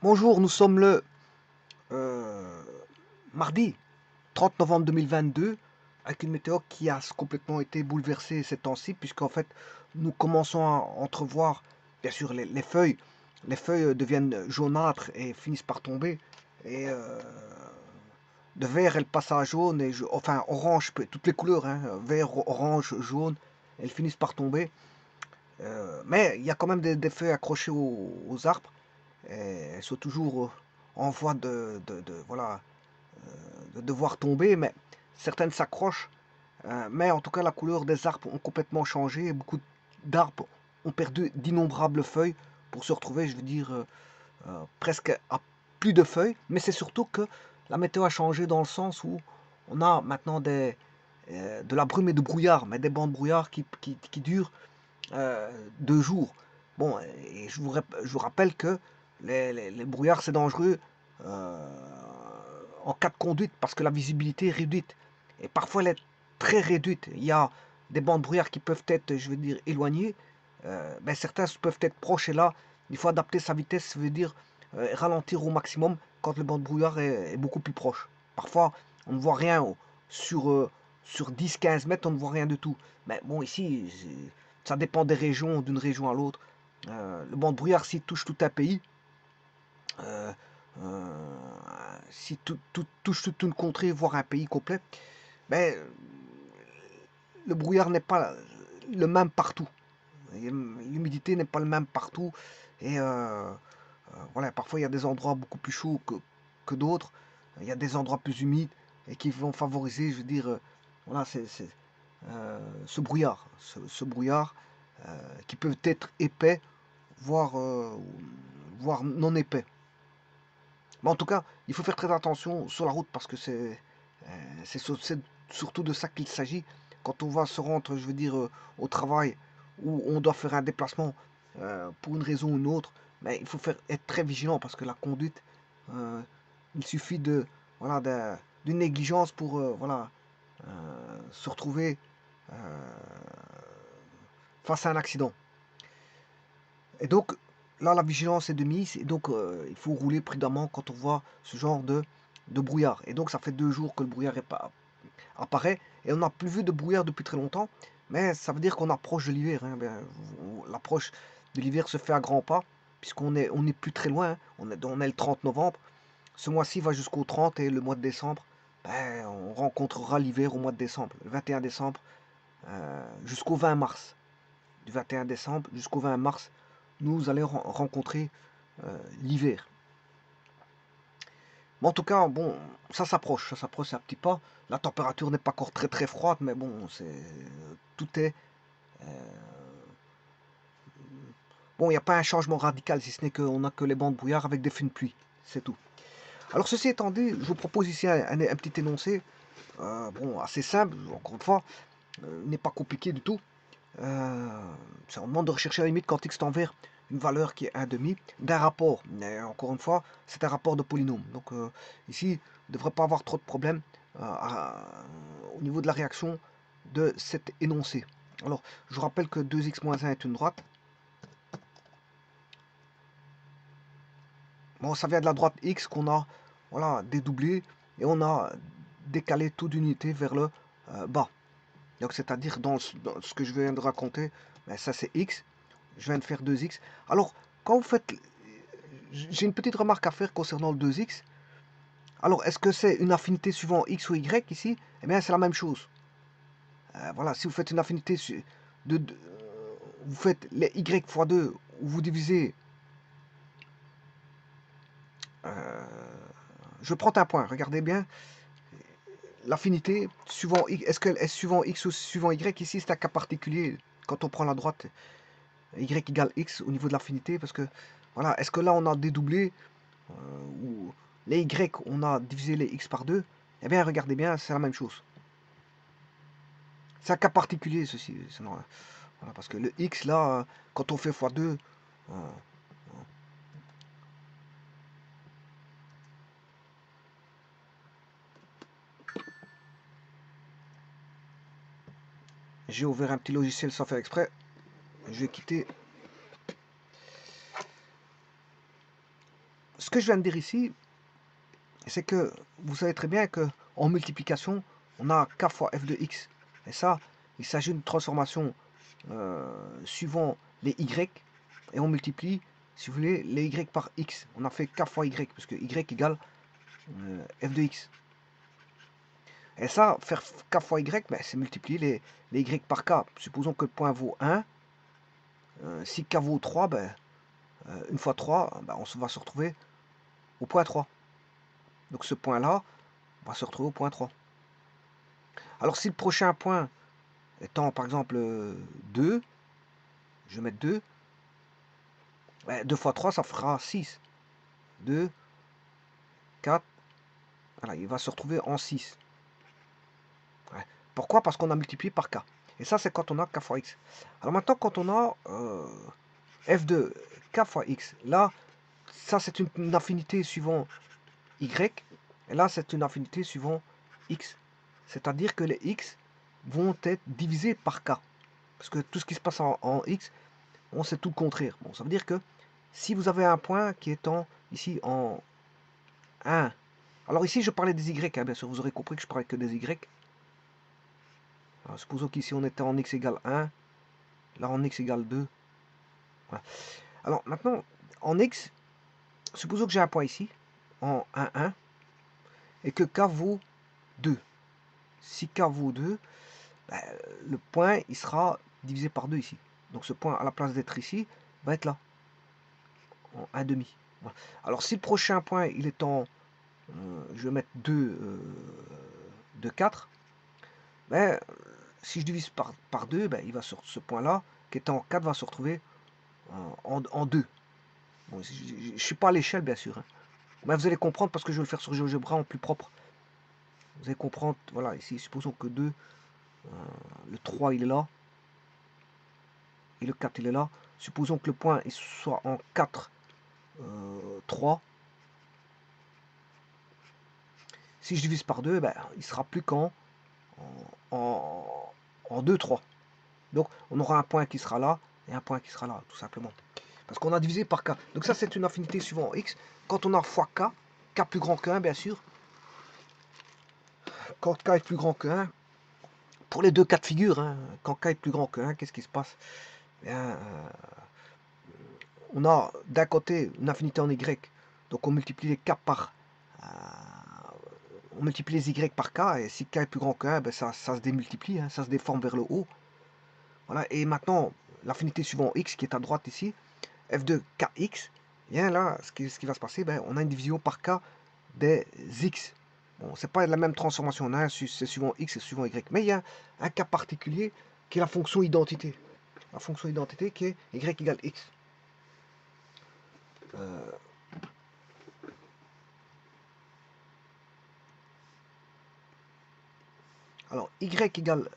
Bonjour, nous sommes le euh, mardi 30 novembre 2022 avec une météo qui a complètement été bouleversée ces temps-ci puisqu'en fait nous commençons à entrevoir bien sûr les feuilles. Les feuilles deviennent jaunâtres et finissent par tomber et de vert elles passent à jaune et enfin orange, toutes les couleurs, hein, vert, orange, jaune, elles finissent par tomber. Mais il y a quand même des feuilles accrochées aux arbres. Et elles sont toujours en voie voilà, de devoir tomber, mais certaines s'accrochent. Mais en tout cas, la couleur des arbres ont complètement changé. Et beaucoup d'arbres ont perdu d'innombrables feuilles pour se retrouver, je veux dire, presque à plus de feuilles. Mais c'est surtout que la météo a changé dans le sens où on a maintenant de la brume et du brouillard, mais des bancs de brouillard qui durent 2 jours. Bon, et je vous rappelle que les brouillards, c'est dangereux euh, en cas de conduite parce que la visibilité est réduite. Et parfois, elle est très réduite. Il y a des bancs de brouillard qui peuvent être, je veux dire, éloignés. Ben, certains peuvent être proches et là, il faut adapter sa vitesse, ça veut dire ralentir au maximum quand le banc de brouillard est beaucoup plus proche. Parfois, on ne voit rien sur 10-15 mètres, on ne voit rien du tout. Mais bon, ici, ça dépend des régions, d'une région à l'autre. Le banc de brouillard, s'il touche tout un pays, euh, si touche toute une contrée, voire un pays complet, ben, le brouillard n'est pas le même partout. L'humidité n'est pas le même partout. Et voilà, parfois il y a des endroits beaucoup plus chauds que d'autres. Il y a des endroits plus humides et qui vont favoriser, je veux dire, voilà, ce brouillard. Ce brouillard qui peut être épais, voire, voire non épais. Mais en tout cas, il faut faire très attention sur la route parce que c'est surtout de ça qu'il s'agit. Quand on va se rendre, je veux dire, au travail ou on doit faire un déplacement pour une raison ou une autre, mais il faut être très vigilant parce que la conduite, euh, il suffit voilà, d'une négligence pour voilà, se retrouver euh, face à un accident. Et donc, là, la vigilance est de mise, et donc il faut rouler prudemment quand on voit ce genre de brouillard. Et donc, ça fait 2 jours que le brouillard apparaît, et on n'a plus vu de brouillard depuis très longtemps, mais ça veut dire qu'on approche de l'hiver. Hein. L'approche de l'hiver se fait à grands pas, puisqu'on est plus très loin, hein. On est le 30 novembre, ce mois-ci va jusqu'au 30, et le mois de décembre, ben, on rencontrera l'hiver au mois de décembre, le 21 décembre jusqu'au 20 mars. Du 21 décembre jusqu'au 20 mars, nous allons rencontrer l'hiver. Mais en tout cas, bon, ça s'approche à petits pas. La température n'est pas encore très très froide, mais bon, tout est bon. Il n'y a pas un changement radical, si ce n'est qu'on n'a que les bancs de brouillard avec des fines pluies, c'est tout. Alors ceci étant dit, je vous propose ici un petit énoncé, bon, assez simple, encore une fois, n'est pas compliqué du tout. Euh, Ça demande de rechercher à la limite quand x tend vers une valeur qui est 1 demi d'un rapport. Mais encore une fois, c'est un rapport de polynôme. Donc ici, il ne devrait pas avoir trop de problèmes au niveau de la réaction de cet énoncé. Alors, je vous rappelle que 2x moins 1 est une droite. Bon, ça vient de la droite x qu'on a voilà, dédoublé et on a décalé tout d'unité vers le bas. Donc, c'est-à-dire dans ce que je viens de raconter, ben, ça c'est x. Je viens de faire 2x. Alors, quand vous faites... J'ai une petite remarque à faire concernant le 2x. Alors, est-ce que c'est une affinité suivant x ou y ici? Eh bien, c'est la même chose. Voilà, si vous faites une affinité vous faites les y fois 2, ou vous divisez... je prends un point, regardez bien. L'affinité suivant x, est-ce qu'elle est suivant x ou suivant y? Ici, c'est un cas particulier. Quand on prend la droite, y égale x au niveau de l'affinité, parce que, voilà, est-ce que là, on a dédoublé où les y, on a divisé les x par 2, eh bien, regardez bien, c'est la même chose. C'est un cas particulier, ceci. Voilà, parce que le x, là, quand on fait x2, j'ai ouvert un petit logiciel sans faire exprès. Je vais quitter. ce que je viens de dire ici, c'est que vous savez très bien que en multiplication, on a k fois f de x. Et ça, il s'agit d'une transformation suivant les y, et on multiplie, si vous voulez, les y par x. On a fait k fois y, parce que y égale f de x. Et ça, faire k fois y, ben, c'est multiplier les y par k. Supposons que le point vaut 1. Si k vaut 3, ben, une fois 3, ben, on va se retrouver au point 3. Donc ce point-là, on va se retrouver au point 3. Alors si le prochain point étant par exemple 2, je vais mettre 2, ben, 2 fois 3, ça fera 6. 2, 4, voilà, il va se retrouver en 6. Ouais. Pourquoi? Parce qu'on a multiplié par k. Et ça, c'est quand on a k fois x. Alors maintenant, quand on a f de k fois x, là, ça c'est une affinité suivant y, et là c'est une affinité suivant x. C'est-à-dire que les x vont être divisés par k. Parce que tout ce qui se passe en x, on sait tout le contraire. Bon, ça veut dire que si vous avez un point qui est ici en 1, alors ici je parlais des y, hein, bien sûr, vous aurez compris que je parlais que des y. Alors, supposons qu'ici on était en x égale 1, là en x égale 2. Voilà. Alors maintenant, en x, supposons que j'ai un point ici, en 1, 1, et que k vaut 2. Si k vaut 2, ben, le point il sera divisé par 2 ici. Donc ce point, à la place d'être ici, va être là, en 1 demi. Voilà. Alors si le prochain point il est en, je vais mettre 2, 4, ben, si je divise par 2, ben, il va sur ce point-là, qui est en 4, va se retrouver en 2. Bon, je ne suis pas à l'échelle, bien sûr. Hein. Mais vous allez comprendre parce que je vais le faire sur GeoGebra en plus propre. Vous allez comprendre, voilà, ici, supposons que 2, le 3, il est là, et le 4, il est là. Supposons que le point il soit en 4, 3. Si je divise par 2, ben, il sera plus qu'en en 2, 3. Donc, on aura un point qui sera là, et un point qui sera là, tout simplement. Parce qu'on a divisé par k. Donc ça, c'est une affinité suivant x. Quand on a fois k, k plus grand que 1, bien sûr. Quand k est plus grand que 1, pour les deux cas de figure, hein, quand k est plus grand que 1, qu'est-ce qui se passe? Bien, on a d'un côté une affinité en y, donc on multiplie les k par... on multiplie les y par k, et si k est plus grand que 1, ben ça se démultiplie, hein, ça se déforme vers le haut. Voilà, et maintenant, l'affinité suivant x qui est à droite ici, f de kx, bien là, ce qui va se passer, ben, on a une division par k des x. Bon, c'est pas la même transformation, hein, c'est suivant x et suivant y, mais il y a un cas particulier qui est la fonction identité. La fonction identité qui est y égale x. Alors, y égale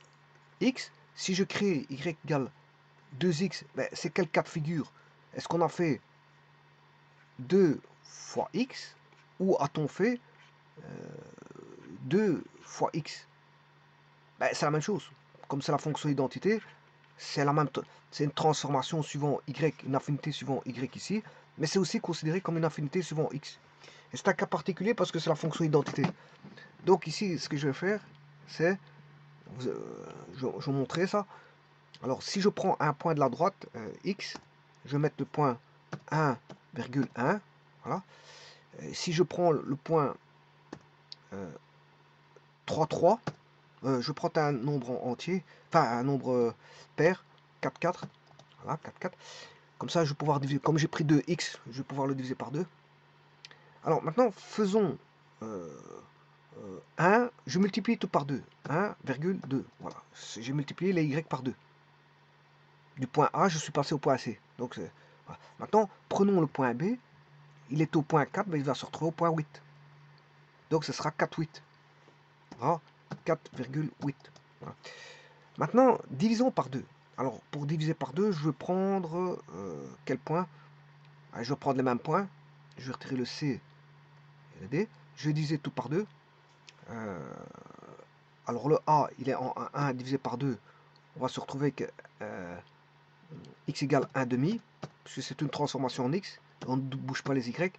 x, si je crée y égale 2x, ben, c'est quel cas de figure? Est-ce qu'on a fait 2 fois x, ou a-t-on fait 2 fois x? Ben, c'est la même chose. Comme c'est la fonction identité, c'est une transformation suivant y, une affinité suivant y ici, mais c'est aussi considéré comme une affinité suivant x. Et c'est un cas particulier parce que c'est la fonction identité. Donc ici, ce que je vais faire, c'est, je vais vous montrer ça. Alors si je prends un point de la droite, x, je vais mettre le point 1,1, voilà. Et si je prends le point 3,3, je prends un nombre entier, enfin un nombre pair, 4,4, voilà, 4,4. Comme ça, je vais pouvoir diviser, comme j'ai pris 2x, je vais pouvoir le diviser par 2. Alors maintenant, faisons 1, je multiplie tout par 2, 1,2, voilà. J'ai multiplié les y par 2. Du point A, je suis passé au point C. Donc, voilà. Maintenant, prenons le point B, il est au point 4, mais il va se retrouver au point 8. Donc, ce sera 4,8. Voilà, 4,8. Voilà. Maintenant, divisons par 2. Alors, pour diviser par 2, je vais prendre quel point? Je vais prendre les mêmes points. Je vais retirer le C et le D. Je vais diviser tout par 2. Alors, le A, il est en 1 divisé par 2. On va se retrouver que x égale 1 demi, puisque c'est une transformation en x. On ne bouge pas les y.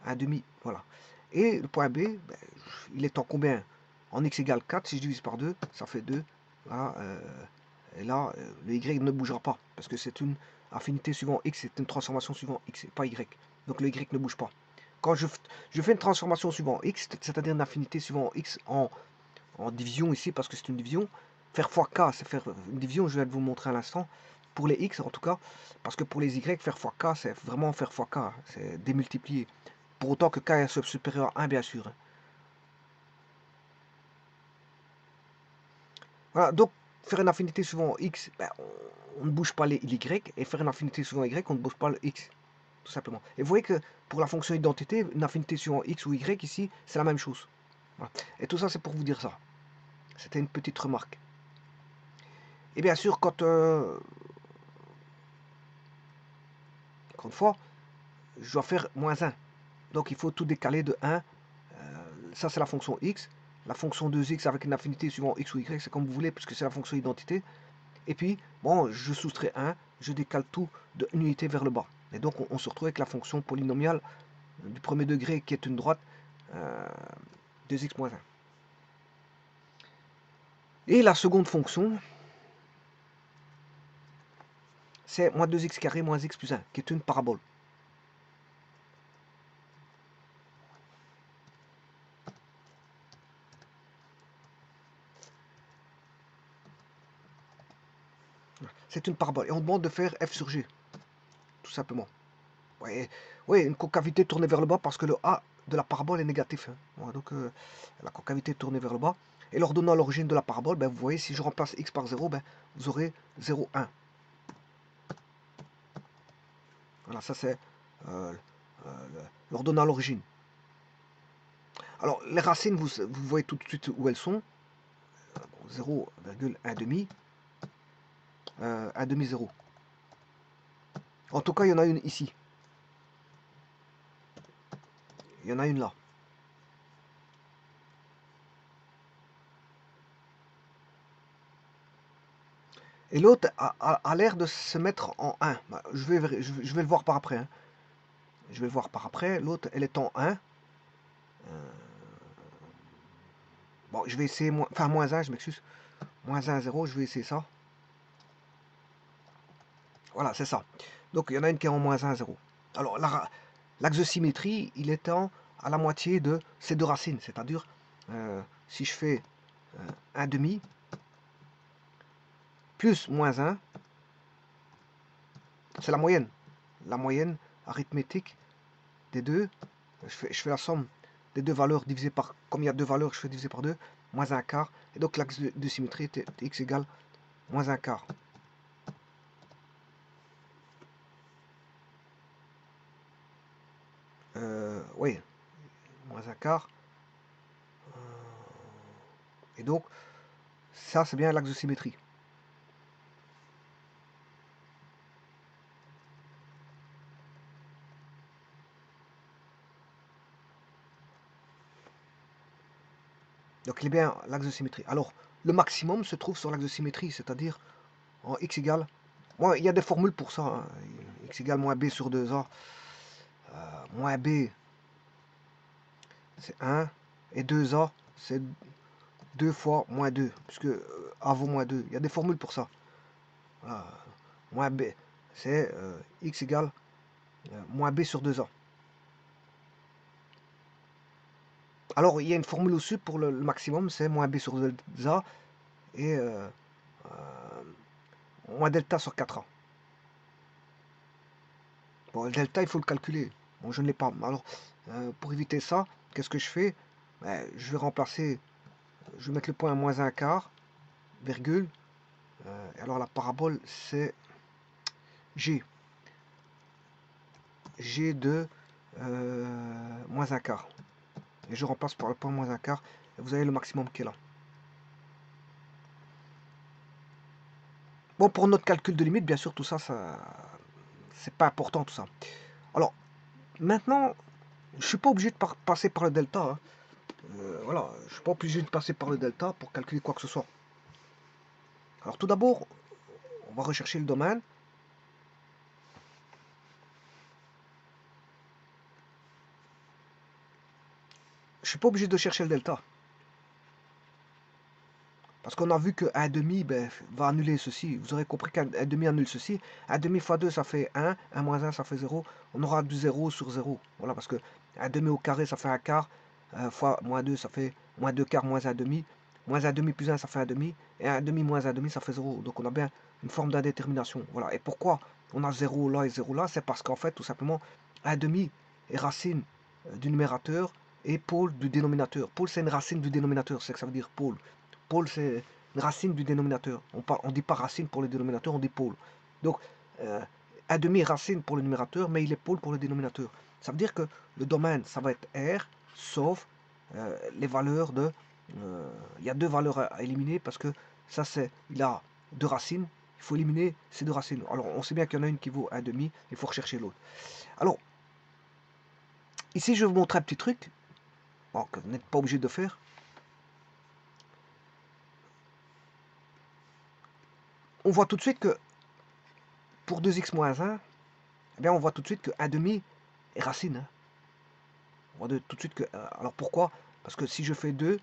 un demi, voilà. Et le point B, ben, il est en combien? En x égale 4, si je divise par 2, ça fait 2. Voilà, et là, le y ne bougera pas, parce que c'est une affinité suivant x, c'est une transformation suivant x, et pas y. Donc le y ne bouge pas. Quand je fais une transformation suivant x, c'est-à-dire une affinité suivant x en division ici, parce que c'est une division, faire fois k, c'est faire une division, je vais vous montrer à l'instant, pour les x en tout cas, parce que pour les y, faire fois k, c'est vraiment faire fois k, c'est démultiplier. Pour autant que k est supérieur à 1, bien sûr. Voilà, donc faire une affinité suivant x, ben, on ne bouge pas les y, et faire une affinité suivant y, on ne bouge pas le x, tout simplement. Et vous voyez que pour la fonction identité, une affinité suivant x ou y ici, c'est la même chose. Voilà. Et tout ça, c'est pour vous dire ça. C'était une petite remarque. Et bien sûr, quand encore une fois, je dois faire moins 1. Donc il faut tout décaler de 1. Ça, c'est la fonction x. La fonction 2x avec une affinité suivant x ou y, c'est comme vous voulez, puisque c'est la fonction identité. Et puis, bon, je soustrais 1, je décale tout de une unité vers le bas. Et donc, on se retrouve avec la fonction polynomiale du premier degré qui est une droite, 2x moins 1. Et la seconde fonction, c'est moins 2x carré moins x plus 1, qui est une parabole. C'est une parabole. Et on demande de faire f sur g, tout simplement. Ouais, ouais, une concavité tournée vers le bas parce que le a de la parabole est négatif. Hein. Ouais, donc la concavité tournée vers le bas. Et leur donnant l'origine de la parabole, ben, vous voyez, si je remplace x par 0, ben, vous aurez 0, 1. Voilà, ça c'est euh, leur donnant l'origine. Alors, les racines, vous voyez tout de suite où elles sont. 0,1 demi. 1 demi 0. En tout cas, il y en a une ici. Il y en a une là. Et l'autre a l'air de se mettre en 1. Bah, je vais le voir par après. Hein. Je vais le voir par après. L'autre, elle est en 1. Bon, je vais essayer, enfin moins 1, je m'excuse. Moins 1, 0, je vais essayer ça. Voilà, c'est ça. Donc, il y en a une qui est en moins 1, 0. Alors, l'axe de symétrie, il est à la moitié de ces deux racines. C'est-à-dire, si je fais 1 demi, plus moins 1, c'est la moyenne. La moyenne arithmétique des deux. Je fais la somme des deux valeurs divisées par... Comme il y a deux valeurs, je fais diviser par 2. Moins 1 quart. Et donc l'axe de symétrie est x égale moins 1 quart. Oui, moins 1 quart. Et donc, ça, c'est bien l'axe de symétrie. Donc il est bien l'axe de symétrie. Alors, le maximum se trouve sur l'axe de symétrie, c'est-à-dire en x égale... Bon, il y a des formules pour ça. Hein. X égale moins b sur 2a. Moins b, c'est 1. Et 2a, c'est 2 fois moins 2. Puisque a vaut moins 2. Il y a des formules pour ça. Voilà. Moins b, c'est x égale moins b sur 2a. Alors, il y a une formule aussi pour le maximum, c'est moins b sur 2a et moins delta sur 4a. Bon, le delta, il faut le calculer. Bon, je ne l'ai pas. Alors, pour éviter ça, qu'est-ce que je fais? Ben, je vais remplacer, je vais mettre le point à moins 1 quart, virgule. Alors, la parabole, c'est G. G de moins 1 quart. Et je remplace par le point moins 1 quart. Et vous avez le maximum qui est là. Bon, pour notre calcul de limite, bien sûr, tout ça, c'est pas important, tout ça. Alors, maintenant, je suis pas obligé de passer par le delta. Hein. Voilà, je suis pas obligé de passer par le delta pour calculer quoi que ce soit. Alors, tout d'abord, on va rechercher le domaine. suis pas obligé de chercher le delta. Parce qu'on a vu que 1,5 ben, va annuler ceci. Vous aurez compris qu'un demi annule ceci. 1,5 fois 2, ça fait 1. 1 moins 1, ça fait 0. On aura du 0 sur 0. Voilà, parce que 1,5 au carré, ça fait 1 quart. Fois moins 2, ça fait moins 2 quarts moins 1,5. Moins 1,5 plus 1, ça fait 1,5. Et 1,5 moins 1,5, ça fait 0. Donc on a bien une forme d'indétermination. Voilà. Et pourquoi on a 0 là et 0 là? C'est parce qu'en fait, tout simplement, 1,5 est racine du numérateur et pôle du dénominateur. Pôle, c'est une racine du dénominateur. C'est ce que ça veut dire, pôle. Pôle, c'est une racine du dénominateur. On ne dit pas racine pour le dénominateur, on dit pôle. Donc, euh, 1,5 est racine pour le numérateur, mais il est pôle pour le dénominateur. Ça veut dire que le domaine, ça va être R, sauf les valeurs de... il y a deux valeurs à éliminer, parce que ça, c'est... Il a deux racines, il faut éliminer ces deux racines. Alors, on sait bien qu'il y en a une qui vaut 1,5, il faut rechercher l'autre. Alors, ici, je vais vous montrer un petit truc, bon, que vous n'êtes pas obligé de faire. On voit tout de suite que pour 2x moins 1, eh bien, on voit tout de suite que 1,5 est racine. Hein. On voit tout de suite que... alors pourquoi? Parce que si je fais 2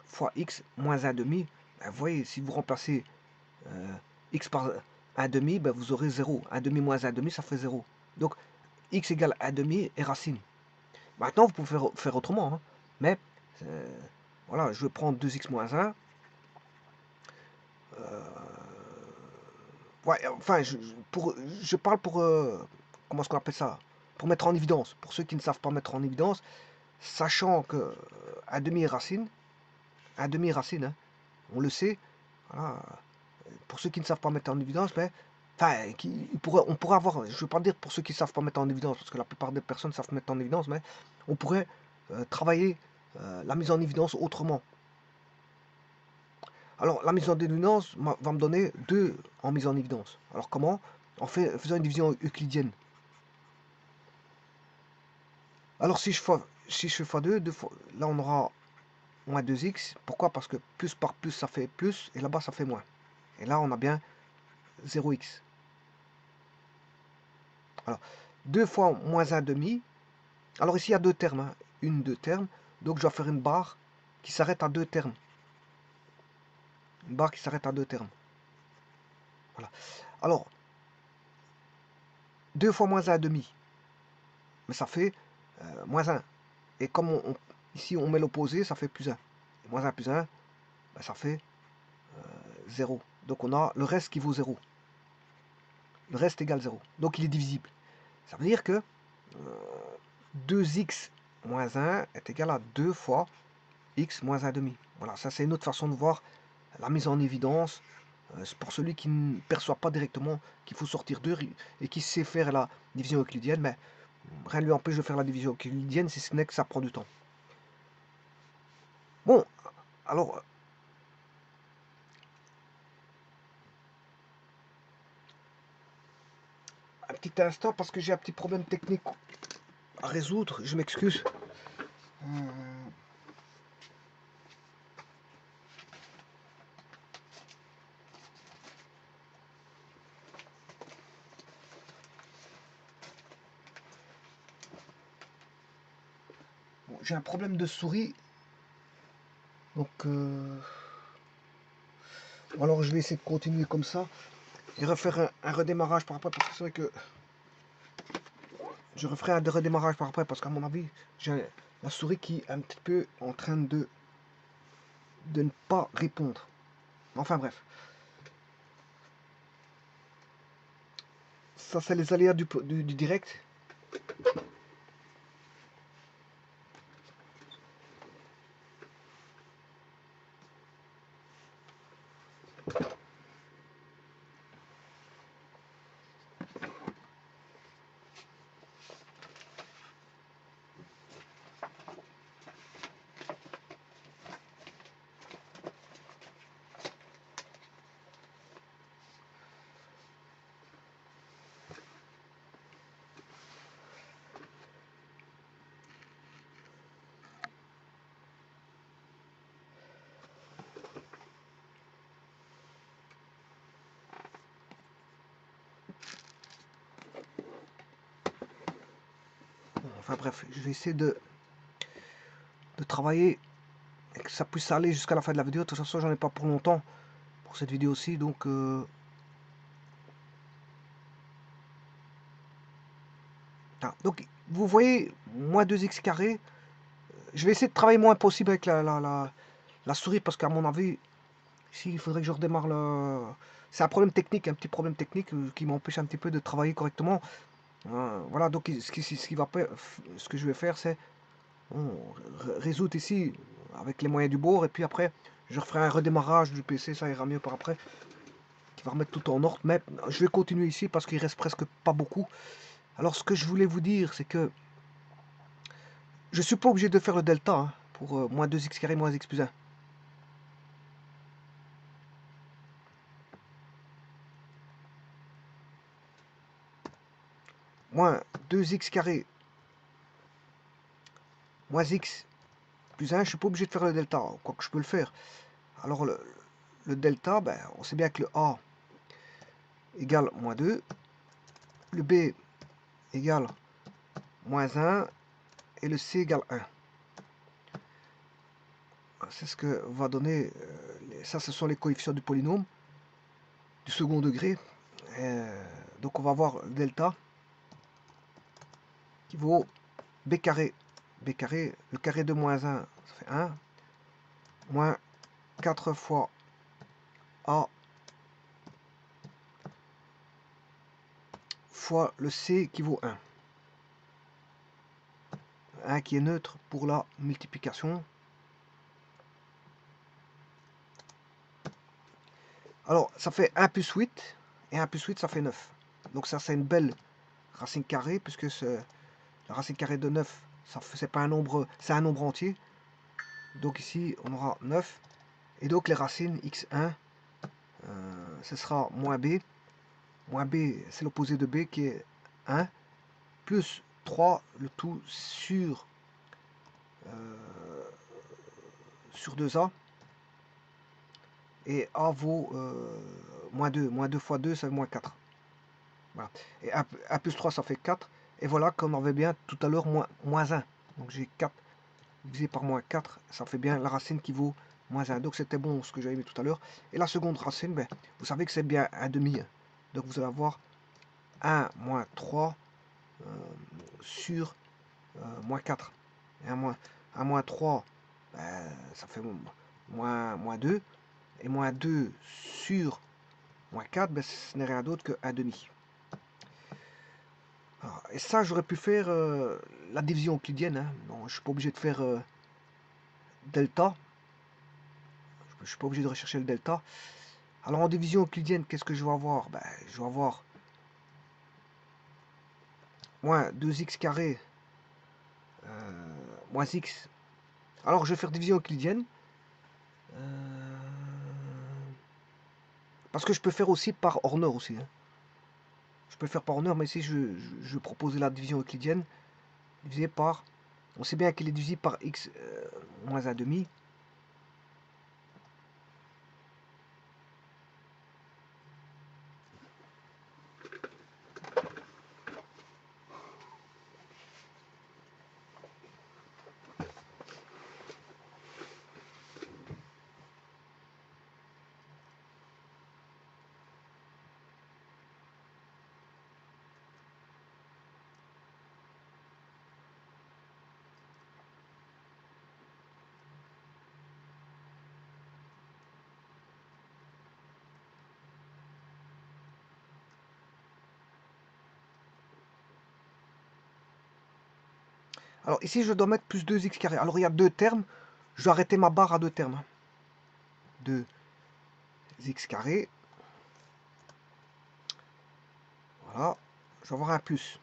fois x moins 1,5, ben, vous voyez, si vous remplacez x par 1,5, ben, vous aurez 0. 1,5 moins 1,5, ça fait 0. Donc, x égale 1,5 est racine. Maintenant, vous pouvez faire autrement. Hein. Mais, voilà, je vais prendre 2x moins 1. Ouais, enfin, je parle pour... comment est-ce qu'on appelle ça? Pour mettre en évidence. Pour ceux qui ne savent pas mettre en évidence, sachant que 1,5 est racine, 1,5 est racine, hein, on le sait. Voilà. Pour ceux qui ne savent pas mettre en évidence, mais enfin, on pourrait avoir, je ne veux pas dire pour ceux qui ne savent pas mettre en évidence, parce que la plupart des personnes savent mettre en évidence, mais on pourrait travailler la mise en évidence autrement. Alors, la mise en évidence va me donner 2 en mise en évidence. Alors, comment? En faisant une division euclidienne. Alors, si je fais x2, là, on aura moins 2x. Pourquoi? Parce que plus par plus, ça fait plus, et là-bas, ça fait moins. Et là, on a bien 0x. Alors, 2 fois moins 1,5. Alors, ici, il y a deux termes. Hein. Deux termes. Donc, je dois faire une barre qui s'arrête à 2 termes. Une barre qui s'arrête à 2 termes. Voilà. Alors, 2 fois moins 1,5. Mais ça fait moins 1. Et comme ici, on met l'opposé, ça fait plus 1. Et moins 1 plus 1, ben, ça fait 0. Donc, on a le reste qui vaut 0. Le reste égale 0. Donc, il est divisible. Ça veut dire que 2x moins 1 est égal à 2 fois x moins 1,5. Voilà, ça c'est une autre façon de voir la mise en évidence. C'est pour celui qui ne perçoit pas directement qu'il faut sortir 2 et qui sait faire la division euclidienne, mais rien ne lui empêche de faire la division euclidienne si ce n'est que ça prend du temps. Bon, alors... un petit instant parce que j'ai un petit problème technique à résoudre, je m'excuse. Bon, j'ai un problème de souris, donc alors je vais essayer de continuer comme ça et refaire un redémarrage par après parce que c'est vrai que je referai un redémarrage par après parce qu'à mon avis j'ai la souris qui est un petit peu en train de ne pas répondre. Enfin bref. Ça c'est les aléas du direct. Enfin bref, je vais essayer de de travailler et que ça puisse aller jusqu'à la fin de la vidéo. De toute façon, j'en ai pas pour longtemps pour cette vidéo aussi, donc donc vous voyez, moins 2x carré. Je vais essayer de travailler le moins possible avec la souris, parce qu'à mon avis, ici, il faudrait que je redémarre le... C'est un problème technique, un petit problème technique qui m'empêche un petit peu de travailler correctement. Voilà, donc ce que je vais faire, c'est résoudre ici avec les moyens du bord, et puis après, je referai un redémarrage du PC, ça ira mieux par après, qui va remettre tout en ordre. Mais je vais continuer ici parce qu'il reste presque pas beaucoup. Alors, ce que je voulais vous dire, c'est que je suis pas obligé de faire le delta hein, pour moins 2x carré moins x plus 1. Moins 2x carré moins x plus 1, je suis pas obligé de faire le delta, quoique je peux le faire. Alors le delta, ben, on sait bien que le A égale moins 2, le B égale moins 1 et le C égale 1. C'est ce que va donner, ça ce sont les coefficients du polynôme du second degré. Donc on va avoir le delta qui vaut B carré. B carré, le carré de moins 1, ça fait 1, moins 4 fois A fois le C qui vaut 1. 1 qui est neutre pour la multiplication. Alors, ça fait 1 plus 8, et 1 plus 8, ça fait 9. Donc ça, c'est une belle racine carrée, puisque la racine carrée de 9, c'est pas un nombre, c'est un nombre entier. Donc ici, on aura 9. Et donc les racines x1, ce sera moins b. Moins b, c'est l'opposé de b, qui est 1, plus 3, le tout sur 2a. Et a vaut moins 2. Moins 2 fois 2, ça fait moins 4. Voilà. Et 1 plus 3, ça fait 4. Et voilà, comme on avait bien tout à l'heure, moins 1. Donc j'ai 4 divisé par moins 4. Ça fait bien la racine qui vaut moins 1. Donc c'était bon ce que j'avais mis tout à l'heure. Et la seconde racine, ben, vous savez que c'est bien 1 demi. Donc vous allez avoir 1 moins 3 sur moins 4. Et 1 moins 3, ben, ça fait moins 2. Et moins 2 sur moins 4, ben, ce n'est rien d'autre que 1 demi. Alors, et ça, j'aurais pu faire la division euclidienne. Hein. Non, je ne suis pas obligé de faire delta. Je ne suis pas obligé de rechercher le delta. Alors en division euclidienne, qu'est-ce que je vais avoir? Ben, je vais avoir moins 2x carré moins x. Alors je vais faire division euclidienne. Parce que je peux faire aussi par Horner aussi. Hein. Je peux faire par Horner, mais ici je proposais la division euclidienne. Divisé par... On sait bien qu'il est divisé par x moins 1 demi. Alors ici, je dois mettre plus 2x carré. Alors il y a deux termes. Je dois arrêter ma barre à deux termes. 2x carré. Voilà. Je vais avoir un plus.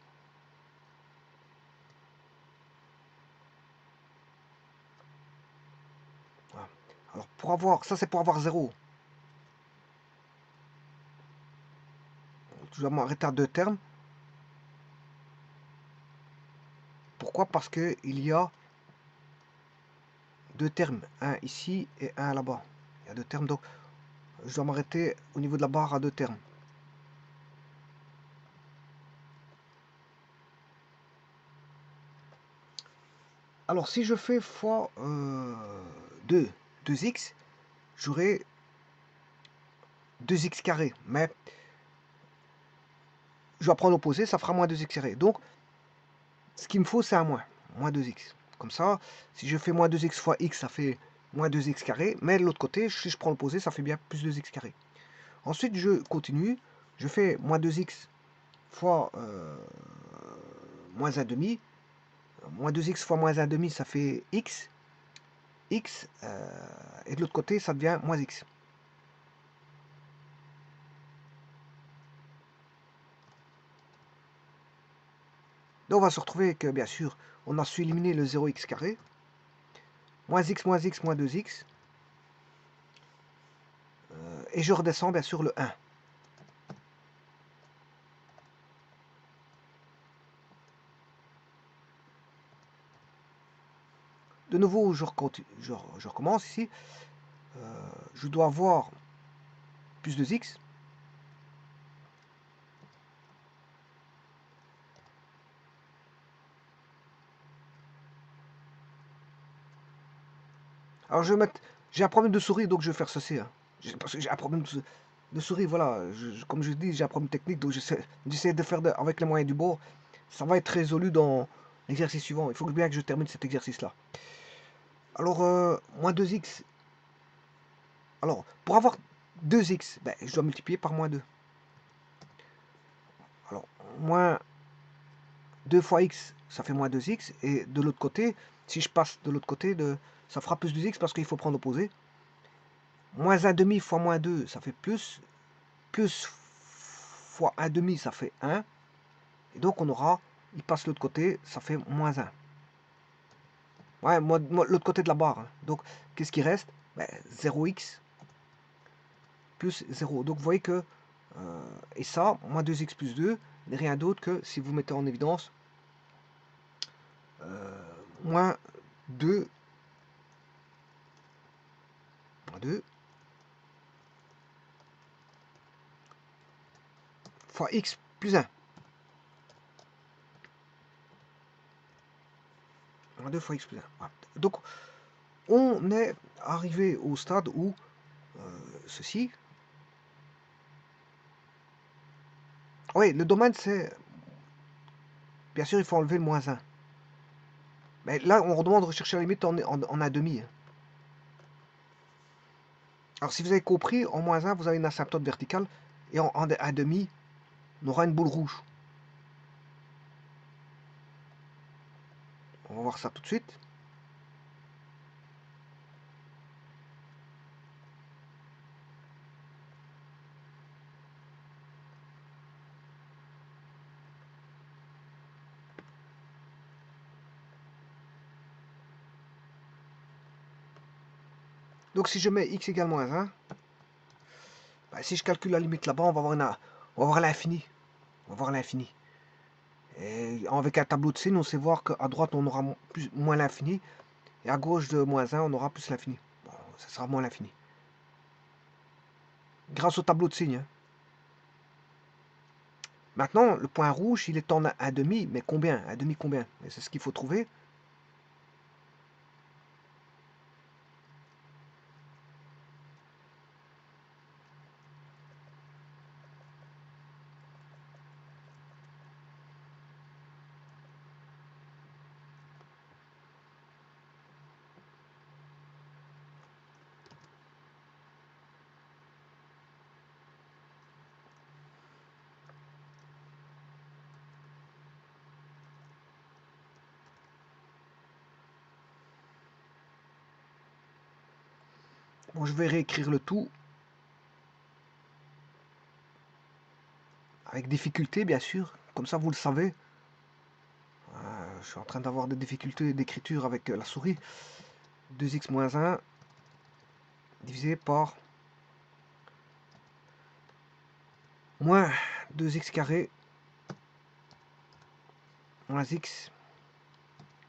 Voilà. Alors pour avoir... Ça, c'est pour avoir 0. Je dois m'arrêter à deux termes. Pourquoi? Parce qu'il y a deux termes. Un ici et un là-bas. Il y a deux termes. Donc je dois m'arrêter au niveau de la barre à deux termes. Alors, si je fais fois 2, 2x, j'aurai 2x carré. Mais je vais prendre l'opposé, ça fera moins 2x carré. Donc, ce qu'il me faut, c'est un moins 2x. Comme ça, si je fais moins 2x fois x, ça fait moins 2x carré. Mais de l'autre côté, si je prends l'opposé, ça fait bien plus 2x carré. Ensuite, je continue. Je fais moins 2x fois moins 1 demi. Moins 2x fois moins 1 demi, ça fait x. X. Et de l'autre côté, ça devient moins x. Donc on va se retrouver que, bien sûr, on a su éliminer le 0x carré. Moins x, moins x, moins 2x. Et je redescends, bien sûr, le 1. De nouveau, je recommence ici. Je dois avoir plus 2x. Alors je vais mettre... J'ai un problème de souris, donc je vais faire ceci. Hein. Parce que j'ai un problème de souris, voilà. Comme je dis, j'ai un problème technique, donc j'essaie de faire avec les moyens du bord. Ça va être résolu dans l'exercice suivant. Il faut bien que je termine cet exercice-là. Alors, moins 2x. Alors, pour avoir 2x, ben, je dois multiplier par moins 2. Alors, moins 2 fois x, ça fait moins 2x. Et de l'autre côté, si je passe de l'autre côté, ça fera plus 2x parce qu'il faut prendre l'opposé. Moins 1 demi fois moins 2, ça fait plus. Plus fois 1 demi, ça fait 1. Et donc, on aura, il passe de l'autre côté, ça fait moins 1. Ouais, l'autre côté de la barre. Hein. Donc, qu'est-ce qui reste? Ben, 0x plus 0. Donc, vous voyez que, et ça, moins 2x plus 2, n'est rien d'autre que, si vous mettez en évidence, moins 2, moins 2 fois x plus 1. Moins 2 fois x plus 1. Voilà. Donc, on est arrivé au stade où ceci... Oui, le domaine, c'est... Bien sûr, il faut enlever le moins 1. Mais là, on redemande de rechercher la limite en 1 demi. Alors, si vous avez compris, en moins 1, vous avez une asymptote verticale. Et en 1 demi, on aura une boule rouge. On va voir ça tout de suite. Donc, si je mets x égale moins 1, bah, si je calcule la limite là-bas, on va voir l'infini. On va voir l'infini. Et avec un tableau de signes, on sait voir qu'à droite, on aura moins l'infini. Et à gauche de moins 1, on aura plus l'infini. Bon, ça sera moins l'infini. Grâce au tableau de signes. Hein. Maintenant, le point rouge, il est en 1 demi, mais combien? 1 demi combien? C'est ce qu'il faut trouver. Bon, je vais réécrire le tout. Avec difficulté, bien sûr. Comme ça, vous le savez. Je suis en train d'avoir des difficultés d'écriture avec la souris. 2x moins 1 divisé par moins 2x carré moins x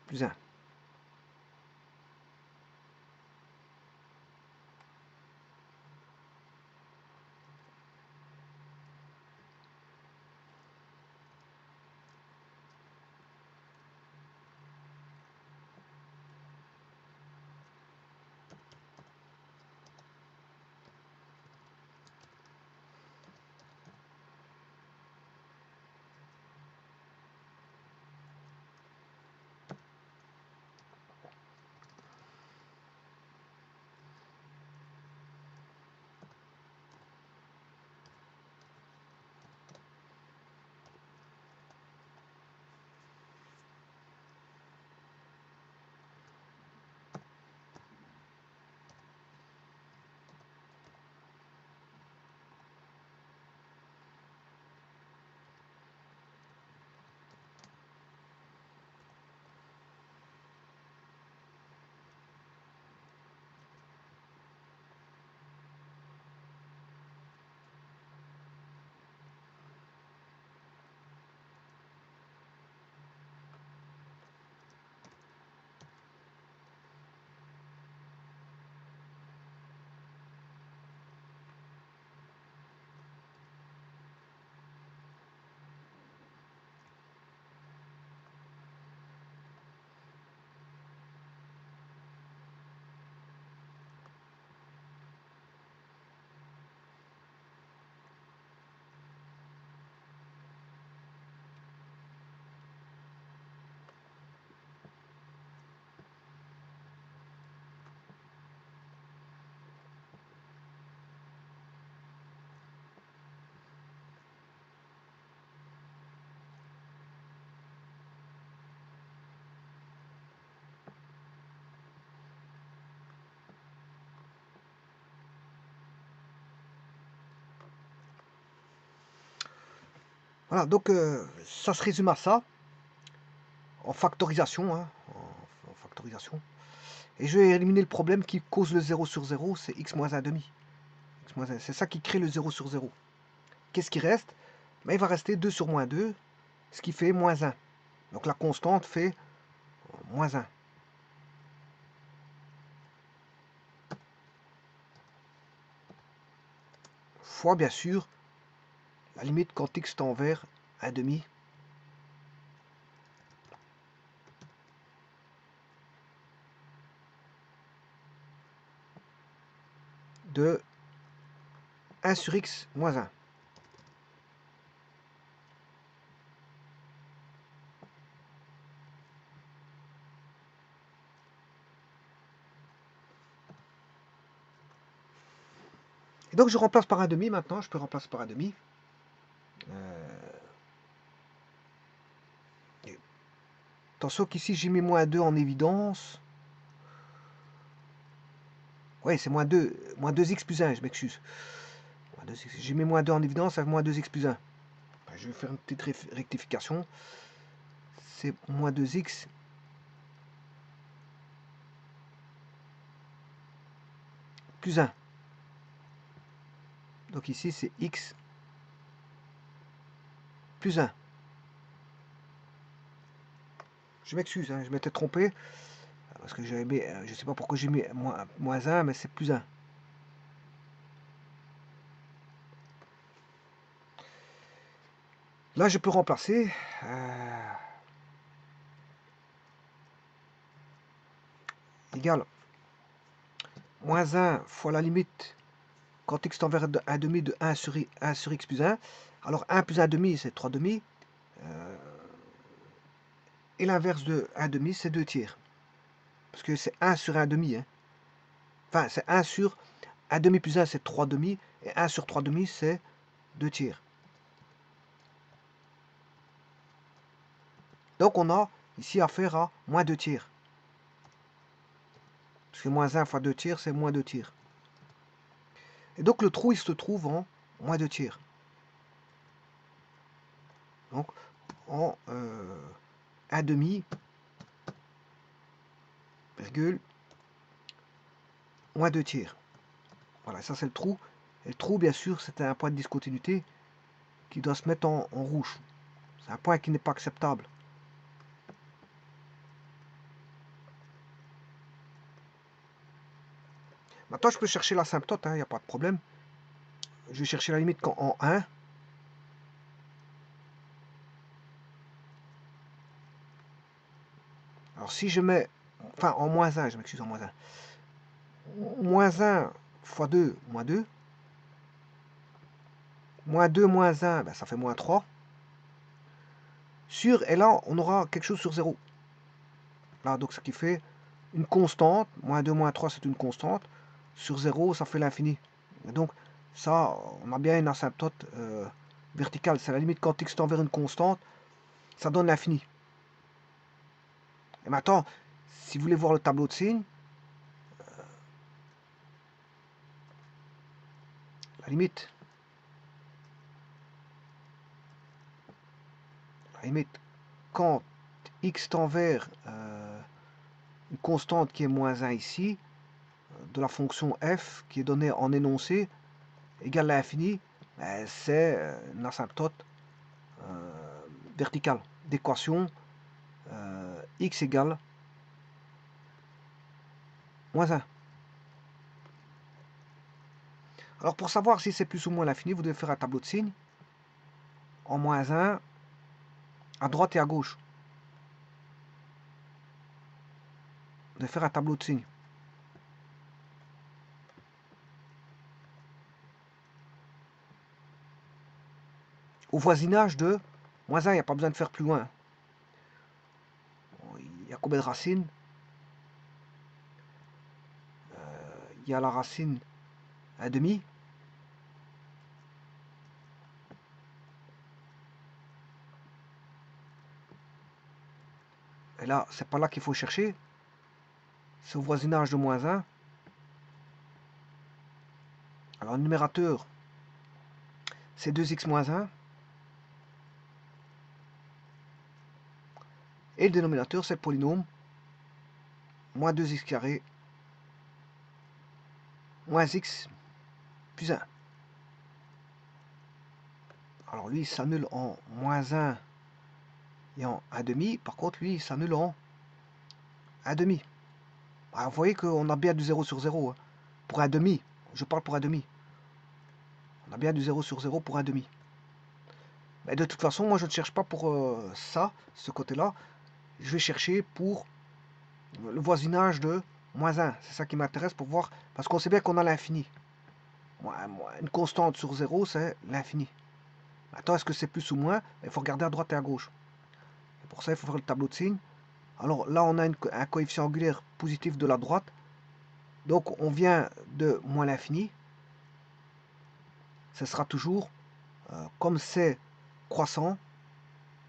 plus 1. Voilà, donc ça se résume à ça, en factorisation, hein, en factorisation. Et je vais éliminer le problème qui cause le 0 sur 0, c'est x moins 1 demi. C'est ça qui crée le 0 sur 0. Qu'est-ce qui reste? Ben, il va rester 2 sur moins 2, ce qui fait moins 1. Donc la constante fait moins 1. Fois, bien sûr, la limite quand x tend vers 1 demi. De 1 sur x moins 1. Et donc je remplace par 1 demi maintenant, je peux remplacer par 1 demi. Attention qu'ici j'ai mis moins 2 en évidence. Oui, c'est moins 2x plus 1, je m'excuse. J'ai mis moins 2 en évidence, ça fait moins 2x plus 1. Je vais faire une petite rectification. C'est moins 2x plus 1. Donc ici, c'est x plus 1. Je m'excuse, hein, je m'étais trompé. Parce que j'avais mis, je ne sais pas pourquoi j'ai mis moins 1, mais c'est plus 1. Là, je peux remplacer. Égal moins 1 fois la limite quand x tend vers 1 demi de 1 sur x plus 1. Alors 1 plus 1 demi, c'est 3 demi. Et l'inverse de 1 demi, c'est 2 tiers. Parce que c'est 1 sur 1 demi. Hein. Enfin, c'est 1 sur 1 demi plus 1, c'est 3 demi. Et 1 sur 3 demi, c'est 2 tiers. Donc on a ici affaire à moins 2 tiers. Parce que moins 1 fois 2 tiers, c'est moins 2 tiers. Et donc le trou, il se trouve en moins 2 tiers. Donc en 1 demi, virgule, moins 2 tiers. Voilà, ça c'est le trou. Et le trou, bien sûr, c'est un point de discontinuité qui doit se mettre en rouge. C'est un point qui n'est pas acceptable. Maintenant, je peux chercher l'asymptote, il n'y a pas de problème. Je vais chercher la limite en 1. Alors, si je mets... Enfin, en moins 1, je m'excuse, en moins 1. Moins 1 fois 2, moins 2. Moins 2, moins 1, ben, ça fait moins 3. Et là, on aura quelque chose sur 0. Là, donc, ce qui fait une constante. Moins 2, moins 3, c'est une constante. Sur 0, ça fait l'infini. Donc, ça, on a bien une asymptote verticale. C'est la limite quand x tend vers une constante, ça donne l'infini. Et maintenant, si vous voulez voir le tableau de signes, la limite, quand x tend vers une constante qui est moins 1 ici, de la fonction f qui est donnée en énoncé, égale à l'infini, ben, c'est une asymptote verticale d'équation x égale moins 1. Alors pour savoir si c'est plus ou moins l'infini, vous devez faire un tableau de signes en moins 1 à droite et à gauche. Vous devez faire un tableau de signes. Au voisinage de moins 1, il n'y a pas besoin de faire plus loin. Il y a combien de racines? Il y a la racine 1 demi. Et là, c'est pas là qu'il faut chercher. C'est au voisinage de moins 1. Alors, le numérateur, c'est 2x moins 1. Et le dénominateur, c'est le polynôme moins 2x carré moins x plus 1. Alors lui, il s'annule en moins 1 et en 1 demi. Par contre, lui, il s'annule en 1 demi. Alors, vous voyez qu'on a bien du 0 sur 0. Hein. Pour 1 demi, je parle pour 1 demi. On a bien du 0 sur 0 pour 1 demi. Mais de toute façon, moi, je ne cherche pas pour ça, ce côté-là. Je vais chercher pour le voisinage de moins 1. C'est ça qui m'intéresse pour voir. Parce qu'on sait bien qu'on a l'infini. Une constante sur 0, c'est l'infini. Maintenant, est-ce que c'est plus ou moins? Il faut regarder à droite et à gauche. Et pour ça, il faut faire le tableau de signes. Alors là, on a un coefficient angulaire positif de la droite. Donc, on vient de moins l'infini. Ce sera toujours, comme c'est croissant,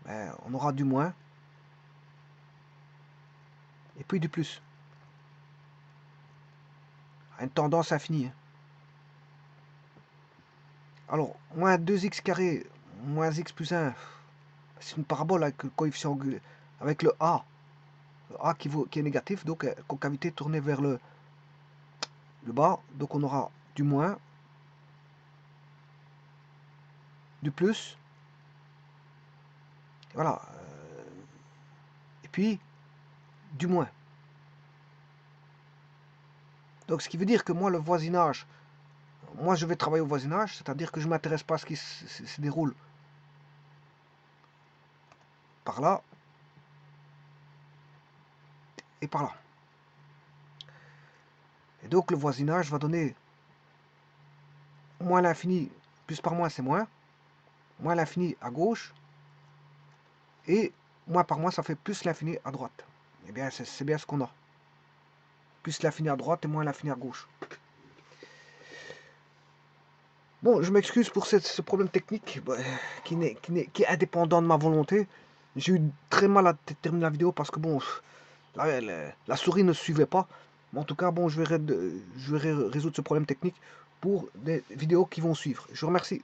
ben, on aura du moins. Et puis du plus. Une tendance infinie. Alors, moins 2x carré, moins x plus 1, c'est une parabole avec le coefficient angulaire, avec le a. Le a qui est négatif, donc concavité tournée vers le bas. Donc on aura du moins, du plus, voilà. Et puis, du moins. Donc ce qui veut dire que moi, le voisinage, moi je vais travailler au voisinage, c'est-à-dire que je ne m'intéresse pas à ce qui se déroule par là et par là. Et donc le voisinage va donner moins l'infini, plus par moins c'est moins l'infini à gauche, et moins par moins ça fait plus l'infini à droite. Et bien c'est bien ce qu'on a. Plus l'infini à droite et moins l'infini à gauche. Bon, je m'excuse pour ce problème technique qui est indépendant de ma volonté. J'ai eu très mal à terminer la vidéo parce que bon, la souris ne suivait pas. Mais en tout cas, bon, je vais résoudre ce problème technique pour des vidéos qui vont suivre. Je vous remercie.